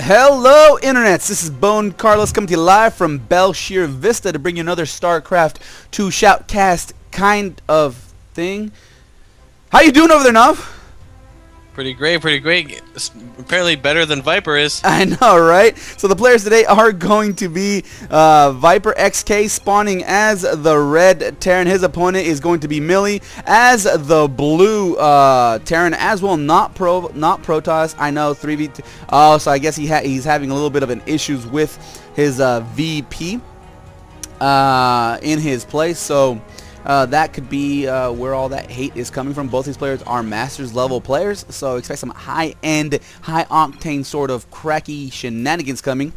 Hello internets, this is BoneCarlos coming to you live from Bel'Shir Vista to bring you another StarCraft 2 shoutcast kind of thing. How you doing over there, Nav? Pretty great, pretty great. Apparently better than Viper is. I know, right? So the players today are going to be ViperXk spawning as the red Terran. His opponent is going to be mili as the blue Terran as well. Not Protoss. I know 3v2. Oh, so I guess he's having a little bit of an issues with his VP in his place. So that could be where all that hate is coming from. Both these players are Masters level players, so expect some high-end, high-octane sort of cracky shenanigans coming.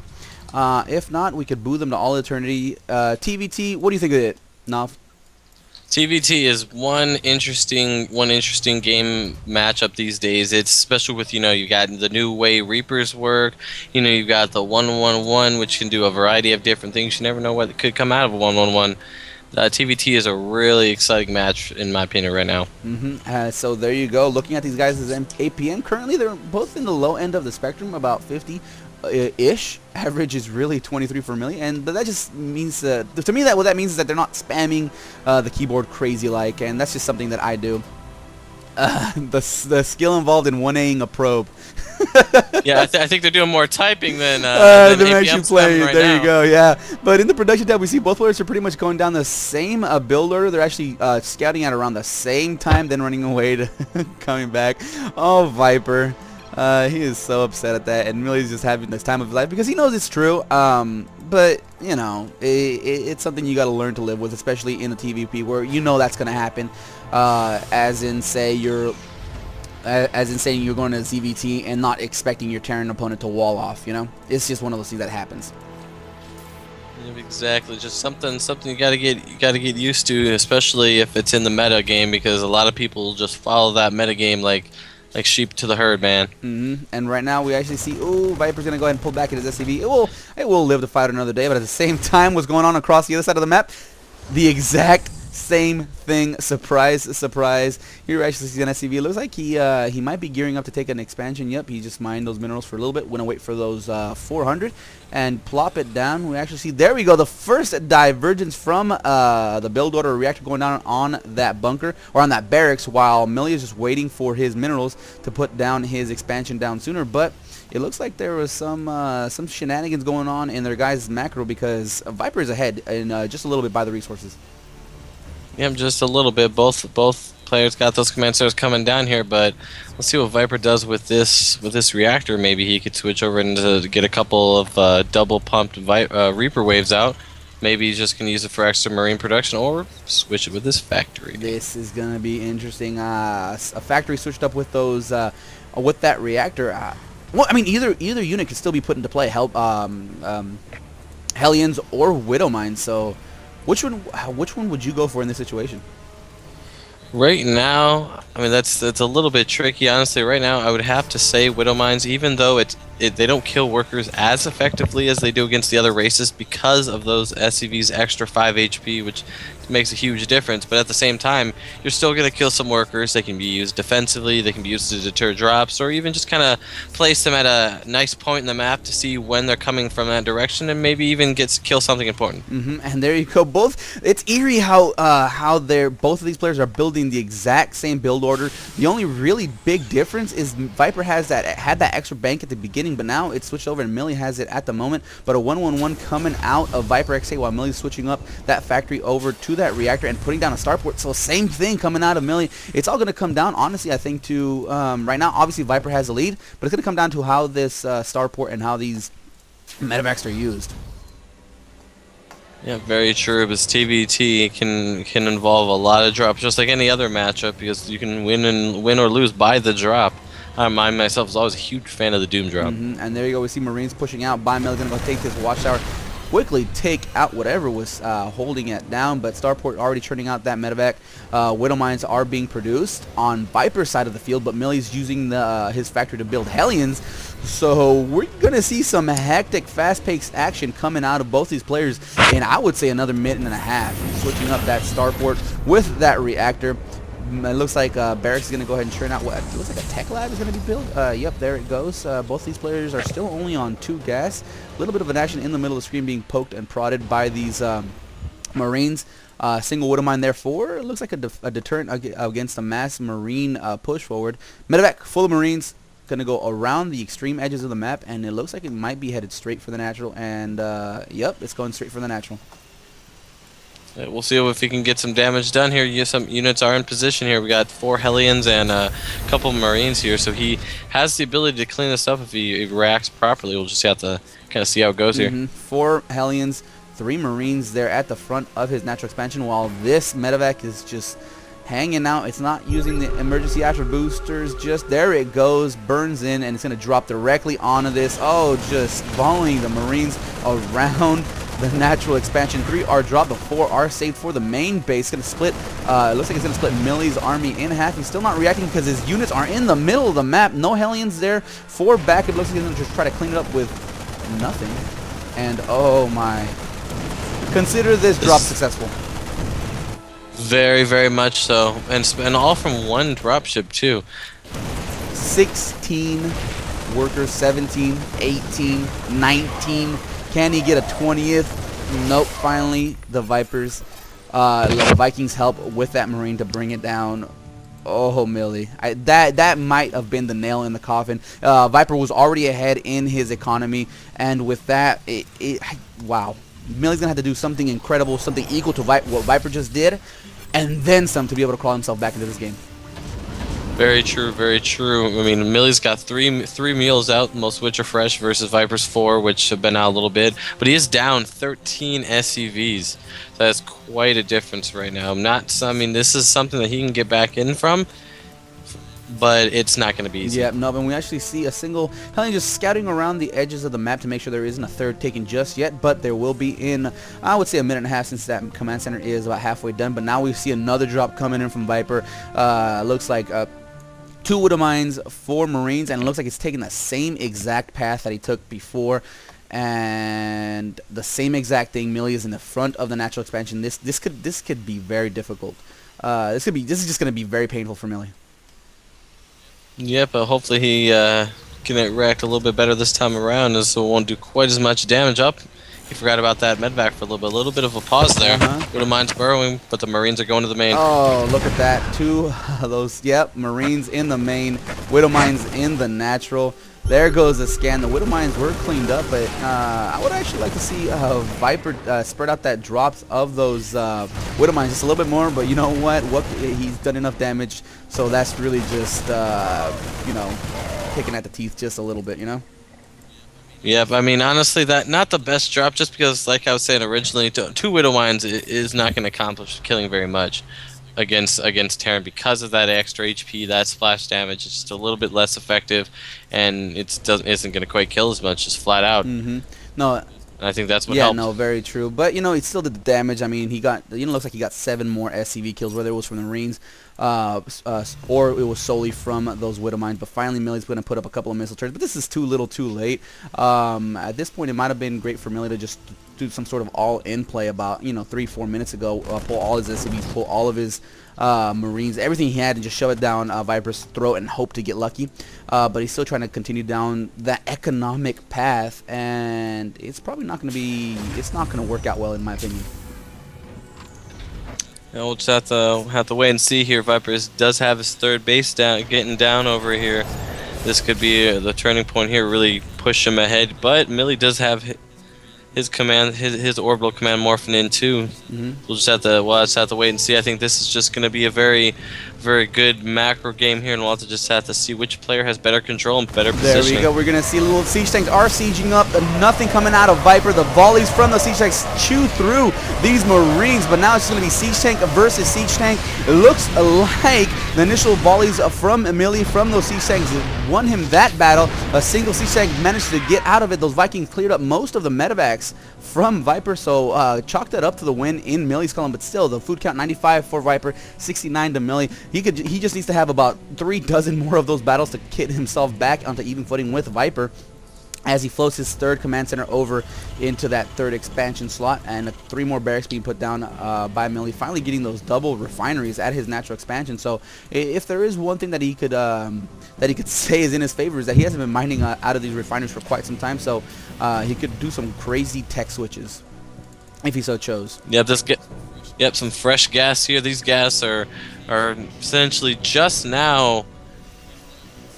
If not, we could boo them to all eternity. TVT, what do you think of it, Nav? TVT is one interesting game matchup these days. It's special with, you got the new way Reapers work. You've got the 1-1-1, which can do a variety of different things. You never know what could come out of a 1-1-1. TVT is a really exciting match, in my opinion, right now. So there you go. Looking at these guys as APM, currently they're both in the low end of the spectrum, about 50-ish. Average is really 23 for mili, and that just means to me that what that means is that they're not spamming the keyboard crazy like, and that's just something that I do. The skill involved in 1Aing a probe. Yeah, I think they're doing more typing than actually play. Right there now. You go. Yeah, but in the production tab, we see both players are pretty much going down the same build order. They're actually scouting at around the same time, then running away to coming back. Oh, Viper. He is so upset at that, and mili's just having this time of his life because he knows it's true. But it's something you got to learn to live with, especially in the TVP where that's going to happen. As in saying you're going to ZVT and not expecting your Terran opponent to wall off. It's just one of those things that happens. Exactly, just something you gotta get used to, especially if it's in the meta game, because a lot of people just follow that meta game like sheep to the herd, man. And right now we actually see, Viper's gonna go ahead and pull back at his SCV. It will live to fight another day, but at the same time, what's going on across the other side of the map? The exact same thing. Surprise, surprise. Here we actually see an SCV. It looks like he might be gearing up to take an expansion. Yep, he just mined those minerals for a little bit. Gonna wait for those 400 and plop it down. We actually see, there we go, the first divergence from the build order reactor going down on that bunker, or on that barracks, while mili is just waiting for his minerals to put down his expansion down sooner. But it looks like there was some shenanigans going on in their guys' macro, because Viper is ahead and just a little bit by the resources. Yeah, just a little bit. Both players got those command centers coming down here, but let's see what Viper does with this reactor. Maybe he could switch over and to get a couple of double pumped Reaper waves out. Maybe he's just gonna use it for extra marine production, or switch it with this factory. This is gonna be interesting. A factory switched up with those with that reactor. Well, I mean, either unit could still be put into play. Hellions or Widow Mines. So which one would you go for in this situation? Right now, I mean, that's a little bit tricky, honestly. Right now, I would have to say Widow Mines, even though they don't kill workers as effectively as they do against the other races, because of those SCV's extra 5 HP, which makes a huge difference. But at the same time, you're still going to kill some workers. They can be used defensively, they can be used to deter drops, or even just kind of place them at a nice point in the map to see when they're coming from that direction, and maybe even kill something important. And there you go. It's eerie how both of these players are building the exact same build order. The only really big difference is Viper had that extra bank at the beginning, but now it's switched over and mili has it at the moment. But a 1-1-1 coming out of ViperXk, while mili's switching up that factory over to that reactor and putting down a starport. So same thing coming out of mili. It's all going to come down, honestly, I think, to right now, obviously Viper has the lead, but it's going to come down to how this starport and how these medevacs are used. Yeah, very true. Because TVT can involve a lot of drops, just like any other matchup, because you can win or lose by the drop. I myself was always a huge fan of the Doom drop. And there you go. We see Marines pushing out. Mili going to go take this watchtower, quickly take out whatever was holding it down, but starport already churning out that medevac. Widow Mines are being produced on Viper's side of the field, but mili's using his factory to build Hellions. So we're going to see some hectic, fast-paced action coming out of both these players, and I would say another minute and a half. Switching up that starport with that reactor. It looks like BoneCarlos is going to go ahead and churn out what it looks like a tech lab is going to be built. Yep, there it goes. Both these players are still only on 2 gas. A little bit of an action in the middle of the screen being poked and prodded by these Marines. Single Widow Mine there for, it looks like a deterrent against a mass Marine push forward. Medevac full of Marines. Going to go around the extreme edges of the map, and it looks like it might be headed straight for the natural. And, yep, it's going straight for the natural. We'll see if he can get some damage done here. Some units are in position here. We got 4 Hellions and a couple Marines here, so he has the ability to clean this up if he reacts properly. We'll just have to kind of see how it goes here. 4 Hellions, 3 Marines there at the front of his natural expansion, while this medevac is just hanging out. It's not using the emergency astral boosters. Just there it goes, burns in, and it's going to drop directly onto this. Oh, just volleying the Marines around the natural expansion. 3 are dropped, but 4 are saved for the main base. Going to split, it looks like it's going to split Mili's army in half. He's still not reacting because his units are in the middle of the map. No Hellions there. 4 back. It looks like he's going to just try to clean it up with nothing. And oh my. Consider this drop successful. Very, very much so. And all from 1 dropship too. 16 workers, 17, 18, 19. Can he get a 20th? Nope. Finally, the Vipers, the Vikings help with that Marine to bring it down. Oh, mili. That might have been the nail in the coffin. Viper was already ahead in his economy, and with that, wow. Mili's gonna have to do something incredible, something equal to what Viper just did, and then some to be able to crawl himself back into this game. Very true, very true. I mean, Mili's got three meals out, most of which are fresh, versus Viper's 4, which have been out a little bit. But he is down 13 SCVs. So that's quite a difference right now. I mean, this is something that he can get back in from, but it's not going to be easy. Yeah, no, and we actually see a single Hellion just scouting around the edges of the map to make sure there isn't a third taken just yet, but there will be in, I would say, a minute and a half, since that command center is about halfway done. But now we see another drop coming in from Viper. Looks like 2 Widow Mines, 4 Marines, and it looks like it's taking the same exact path that he took before. And the same exact thing. Mili is in the front of the natural expansion. This could be very difficult. This is just going to be very painful for Mili. Yep, but hopefully he can react a little bit better this time around, so it won't do quite as much damage. Up. He forgot about that medvac for a little bit. A little bit of a pause there. Widow Mines burrowing, but the Marines are going to the main. Oh, look at that. 2 of those. Yep, Marines in the main. Widow Mines in the natural. There goes the scan. The Widow Mines were cleaned up, but I would actually like to see Viper spread out that drops of those Widow Mines just a little bit more. But you know what? He's done enough damage, so that's really just you know, picking at the teeth just a little bit, you know. Yep, I mean, honestly, that not the best drop, just because, like I was saying originally, 2 Widow Mines is not going to accomplish killing very much against Terran because of that extra HP, that splash damage. It's just a little bit less effective, and isn't going to quite kill as much, just flat out. No. And I think that's what helped. Yeah, no, very true. But, you know, he still did the damage. I mean, he got, you know, looks like he got 7 more SCV kills, whether it was from the Marines or it was solely from those Widow Mines. But finally, Mili's going to put up a couple of missile turrets. But this is too little too late. At this point, it might have been great for Mili to just do some sort of all-in play about, you know, 3-4 minutes ago. Pull all his SCVs, pull all of his Marines, everything he had, and just shove it down Viper's throat and hope to get lucky. But he's still trying to continue down that economic path, and it's probably not going to be, it's not going to work out well, in my opinion. Yeah, we'll just have to wait and see here. Viper does have his 3rd base getting down over here. This could be the turning point here, really push him ahead. But Mili does have his command, his orbital command morphing in too. We'll just have to wait and see. I think this is just going to be a very, very good macro game here, and we'll just have to see which player has better control and better positioning. There we go. We're going to see little siege tanks are sieging up. Nothing coming out of Viper. The volleys from the siege tanks chew through these Marines, but now it's going to be siege tank versus siege tank. It looks like the initial volleys from Mili from those siege tanks won him that battle. A single siege tank managed to get out of it. Those Vikings cleared up most of the medevacs from Viper, so chalk that up to the win in Mili's column. But still, the food count 95 for Viper, 69 to Mili. He just needs to have about 3 dozen more of those battles to get himself back onto even footing with Viper. as he floats his third command center over into that third expansion slot, and 3 more barracks being put down by mili, finally getting those double refineries at his natural expansion. So if there is one thing that he could say is in his favor, is that he hasn't been mining out of these refineries for quite some time, so he could do some crazy tech switches if he so chose. Yep, some fresh gas here. These gas are essentially just now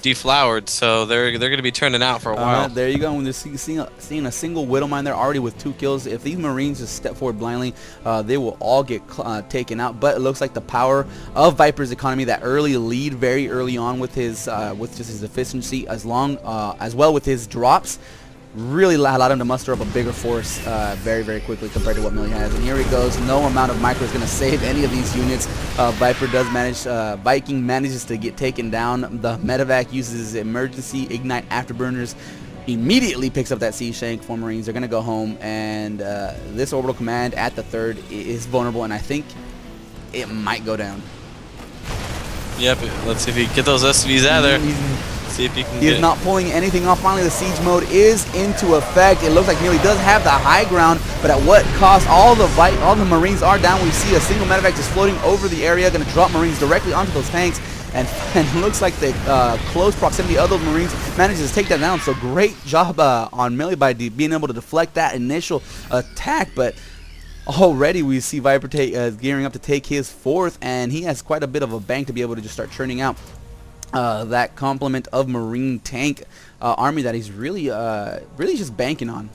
deflowered, so they're going to be turning out for a while. There you go. When they're seeing a single widow mine there already with 2 kills, if these Marines just step forward blindly, they will all get taken out. But it looks like the power of Viper's economy, that early lead very early on with his with just his efficiency, as well with his drops, really allowed him to muster up a bigger force very, very quickly compared to what mili has. And here he goes. No amount of micro is going to save any of these units. Viper does manage, Viking manages to get taken down. The medevac uses his emergency ignite afterburners, immediately picks up that siege tank. 4 Marines are going to go home, and this orbital command at the 3rd is vulnerable, and I think it might go down. Yep, let's see if he can get those SCVs out of there. See if he can He is not pulling anything off. Finally, the siege mode is into effect. It looks like mili does have the high ground, but at what cost? All the Marines are down. We see a single medevac just floating over the area, going to drop Marines directly onto those tanks. And it looks like the close proximity of those Marines manages to take that down. So great job on mili by being able to deflect that initial attack. But already we see Viper gearing up to take his 4th, and he has quite a bit of a bank to be able to just start churning out that complement of Marine tank army that he's really just banking on.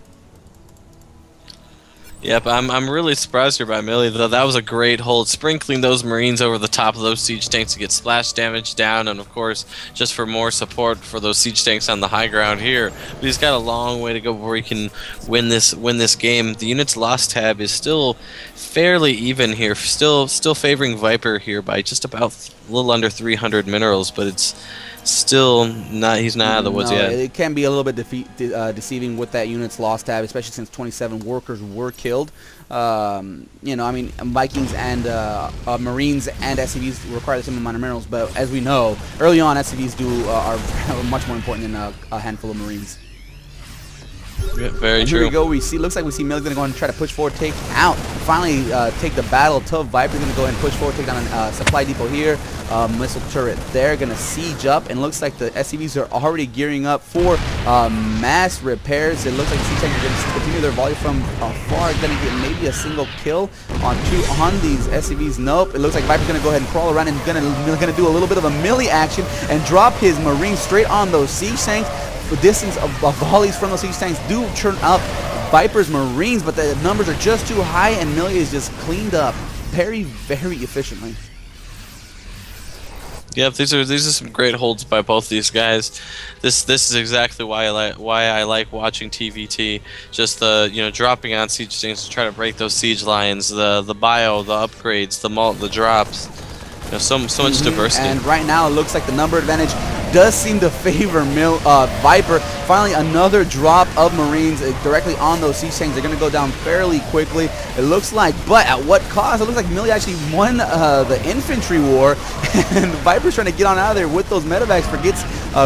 Yep, I'm really surprised here by mili, though. That was a great hold, sprinkling those Marines over the top of those siege tanks to get splash damage down, and of course, just for more support for those siege tanks on the high ground here. But he's got a long way to go before he can win this game. The unit's loss tab is still fairly even here, still favoring Viper here by just about a little under 300 minerals, but it's still not. He's not out of the woods yet. It can be a little bit deceiving with that unit's loss tab, especially since 27 workers were killed. You know, I mean, Vikings and Marines and SCVs require the same amount of minerals, but as we know, early on SCVs are much more important than a handful of Marines. Yeah, very true. Here we go. Looks like we see mili going to go and try to push forward, take out, finally take the battle to Viper. Going to go ahead and push forward, take down a supply depot here, missile turret there. Going to siege up, and looks like the SCVs are already gearing up for mass repairs. It looks like the siege tanks are going to continue their volley from afar. Going to get maybe a single kill on these SCVs. Nope. It looks like Viper's going to go ahead and crawl around and going to do a little bit of a mili action and drop his Marines straight on those siege tanks. The distance of volleys from those siege tanks do churn up Viper's Marines, but the numbers are just too high, and mili is just cleaned up very, very efficiently. Yep, these are some great holds by both these guys. This is exactly why I like watching TVT. Just the dropping on siege tanks to try to break those siege lines, the bio, the upgrades, the drops. So much diversity. And right now it looks like the number advantage does seem to favor Viper. Finally, another drop of Marines directly on those siege tanks. They're going to go down fairly quickly, it looks like. But at what cost? It looks like mili actually won the infantry war, and Viper's trying to get on out of there with those medevacs. Forgets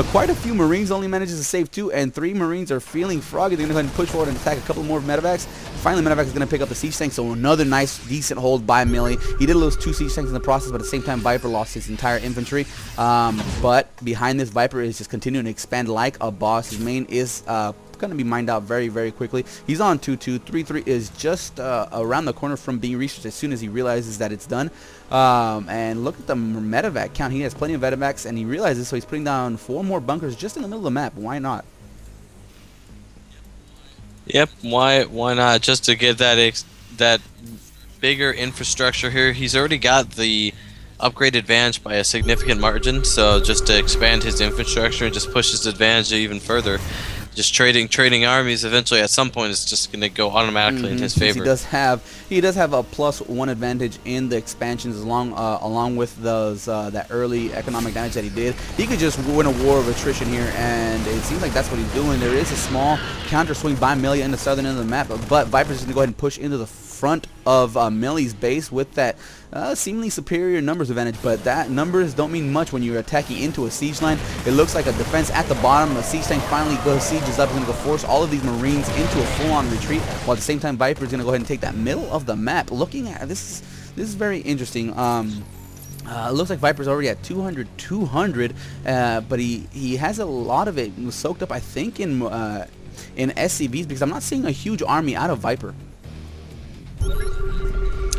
quite a few Marines, only manages to save 2, and 3 Marines are feeling froggy. They're going to go ahead and push forward and attack a couple more medevacs. Finally, medevac is going to pick up the siege tank, so another nice, decent hold by mili. He did lose 2 siege tanks in the process, but at the same time, Viper lost his entire infantry. But behind this, Viper is just continuing to expand like a boss. His main is going to be mined out very, very quickly. He's on 2-2. 3-3 is just around the corner from being reached as soon as he realizes that it's done. And look at the medevac count. He has plenty of medevacs, and he realizes, so he's putting down 4 more bunkers just in the middle of the map. Why not? Yep, why not? Just to get that bigger infrastructure here. He's already got the upgrade advantage by a significant margin, so just to expand his infrastructure and just push his advantage even further. Just trading armies eventually at some point is just going to go automatically in his favor. He does have a +1 advantage in the expansions, along with those that early economic damage that he did. He could just win a war of attrition here, and it seems like that's what he's doing. There is a small counter swing by mili in the southern end of the map, but Viper's going to go ahead and push into the front of Mili's base with that seemingly superior numbers advantage, but that numbers don't mean much when you're attacking into a siege line. It looks like a defense at the bottom. The siege tank finally goes, sieges up, is going to go force all of these Marines into a full-on retreat, while at the same time Viper is going to go ahead and take that middle of the map. Looking at this is very interesting. It looks like Viper's already at 200, but he has a lot of it soaked up, I think, in SCVs, because I'm not seeing a huge army out of Viper.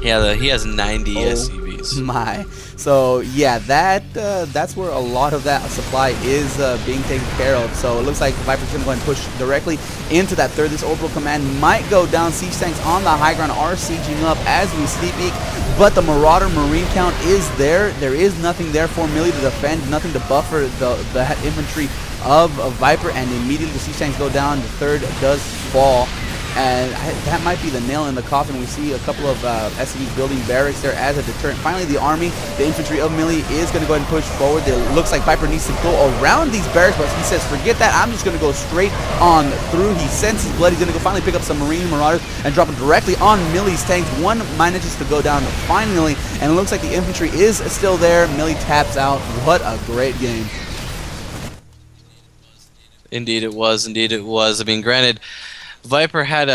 Yeah, he has 90 Oh SCVs. My. So yeah, that's where a lot of that supply is being taken care of. So it looks like Viper's going to go ahead and push directly into that third. This orbital command might go down. Siege tanks on the high ground are sieging up as we speak, but the Marauder Marine count is there. There is nothing there for Mili to defend, nothing to buffer the infantry of Viper, and immediately the siege tanks go down. The third does fall. And that might be the nail in the coffin. We see a couple of SCVs building barracks there as a deterrent. Finally, the army, the infantry of Mili, is going to go ahead and push forward. It looks like Viper needs to go around these barracks, but he says, forget that. I'm just going to go straight on through. He senses blood. He's going to go finally pick up some Marine Marauders and drop them directly on Mili's tanks. One manages to go down finally, and it looks like the infantry is still there. Mili taps out. What a great game. Indeed it was. Indeed it was. I mean, granted, Viper had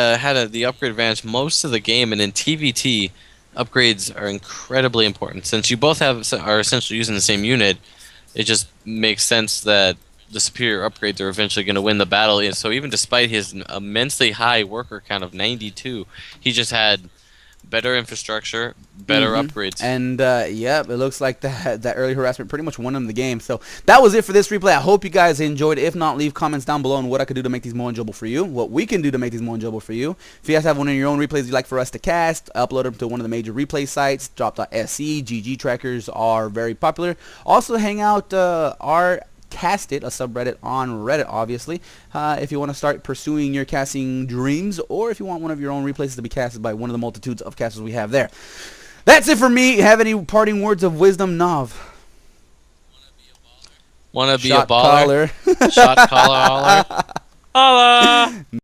the upgrade advantage most of the game, and in TVT, upgrades are incredibly important. Since you both are essentially using the same unit, it just makes sense that the superior upgrades are eventually going to win the battle. And so even despite his immensely high worker count of 92, he just had better infrastructure, better upgrades. And yeah, it looks like that early harassment pretty much won him the game. So that was it for this replay. I hope you guys enjoyed. If not, leave comments down below on what I could do to make these more enjoyable for you, what we can do to make these more enjoyable for you. If you guys have one of your own replays you'd like for us to cast, upload them to one of the major replay sites. Drop.sc, GG trackers are very popular. Also, hang out our Cast It, a subreddit on Reddit, obviously, if you want to start pursuing your casting dreams, or if you want one of your own replays to be casted by one of the multitudes of casters we have there. That's it for me. Have any parting words of wisdom, Nav? Wanna be a baller? Shot caller. Shot caller. Holla.